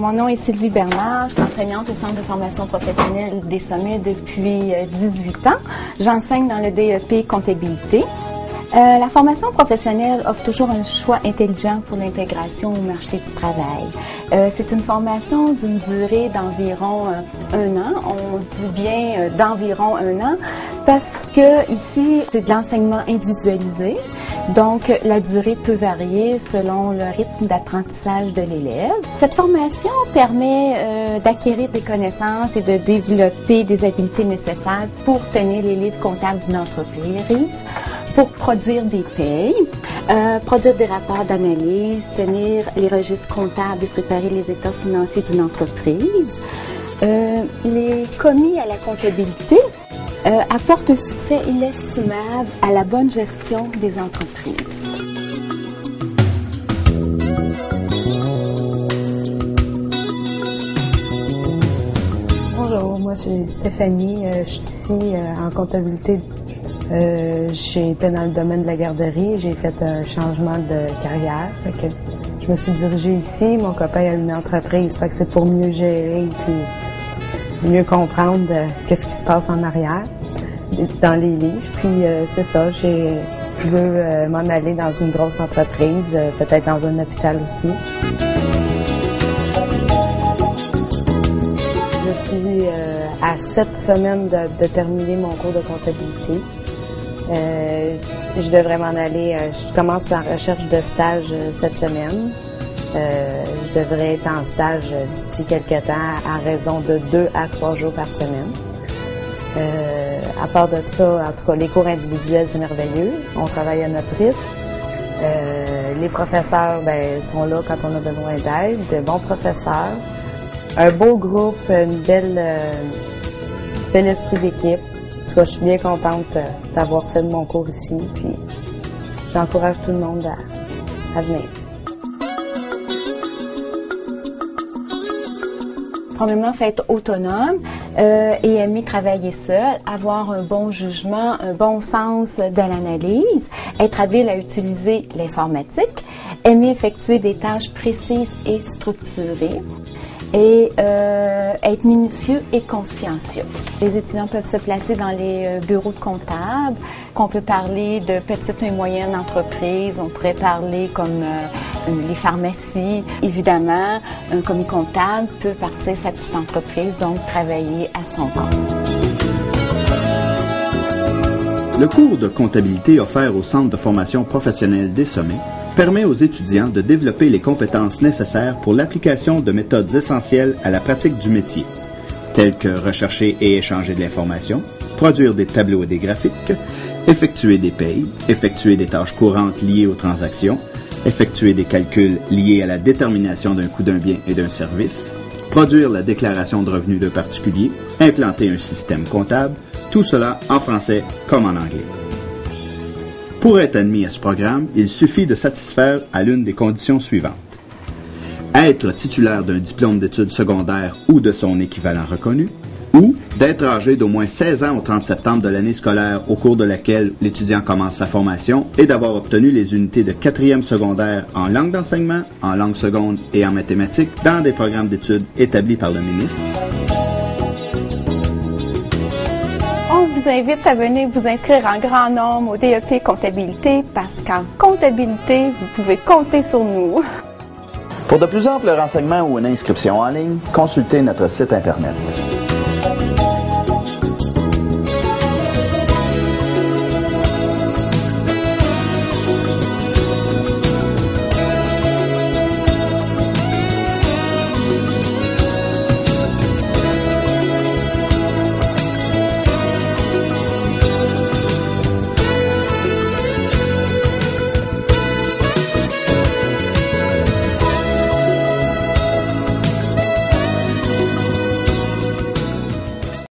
Mon nom est Sylvie Bernard, je suis enseignante au Centre de formation professionnelle des Sommets depuis 18 ans. J'enseigne dans le DEP comptabilité. La formation professionnelle offre toujours un choix intelligent pour l'intégration au marché du travail. C'est une formation d'une durée d'environ 1 an. On dit bien d'environ 1 an parce que ici, c'est de l'enseignement individualisé. Donc, la durée peut varier selon le rythme d'apprentissage de l'élève. Cette formation permet d'acquérir des connaissances et de développer des habiletés nécessaires pour tenir les livres comptables d'une entreprise, pour produire des payes, produire des rapports d'analyse, tenir les registres comptables et préparer les états financiers d'une entreprise. Les commis à la comptabilité apportent un soutien inestimable à la bonne gestion des entreprises. Bonjour, moi je suis Stéphanie, je suis ici en comptabilité. J'étais dans le domaine de la garderie, j'ai fait un changement de carrière. Fait que je me suis dirigée ici, mon copain a une entreprise, fait que c'est pour mieux gérer puis mieux comprendre qu'est-ce qui se passe en arrière dans les livres. Puis c'est ça, je veux m'en aller dans une grosse entreprise, peut-être dans un hôpital aussi. Je suis à 7 semaines de terminer mon cours de comptabilité. Je devrais m'en aller, je commence ma recherche de stage cette semaine. Je devrais être en stage d'ici quelques temps à raison de 2 à 3 jours par semaine. À part de ça, en tout cas, les cours individuels, c'est merveilleux. On travaille à notre rythme. Les professeurs sont là quand on a besoin d'aide, de bons professeurs. Un beau groupe, une bel esprit d'équipe. En tout cas, je suis bien contente d'avoir fait mon cours ici, puis j'encourage tout le monde à venir. Premièrement, il faut être autonome et aimer travailler seul, avoir un bon jugement, un bon sens de l'analyse, être habile à utiliser l'informatique, aimer effectuer des tâches précises et structurées, et être minutieux et consciencieux. Les étudiants peuvent se placer dans les bureaux de comptables, qu'on peut parler de petites et moyennes entreprises, on pourrait parler comme les pharmacies. Évidemment, un commis comptable peut partir sa petite entreprise, donc travailler à son compte. Le cours de comptabilité offert au Centre de formation professionnelle des Sommets permet aux étudiants de développer les compétences nécessaires pour l'application de méthodes essentielles à la pratique du métier, telles que rechercher et échanger de l'information, produire des tableaux et des graphiques, effectuer des payes, effectuer des tâches courantes liées aux transactions, effectuer des calculs liés à la détermination d'un coût d'un bien et d'un service, produire la déclaration de revenus d'un particulier, implanter un système comptable, tout cela en français comme en anglais. Pour être admis à ce programme, il suffit de satisfaire à l'une des conditions suivantes. Être titulaire d'un diplôme d'études secondaires ou de son équivalent reconnu, ou d'être âgé d'au moins 16 ans au 30 septembre de l'année scolaire au cours de laquelle l'étudiant commence sa formation et d'avoir obtenu les unités de 4e secondaire en langue d'enseignement, en langue seconde et en mathématiques dans des programmes d'études établis par le ministre. On vous invite à venir vous inscrire en grand nombre au DEP comptabilité parce qu'en comptabilité, vous pouvez compter sur nous. Pour de plus amples renseignements ou une inscription en ligne, consultez notre site Internet.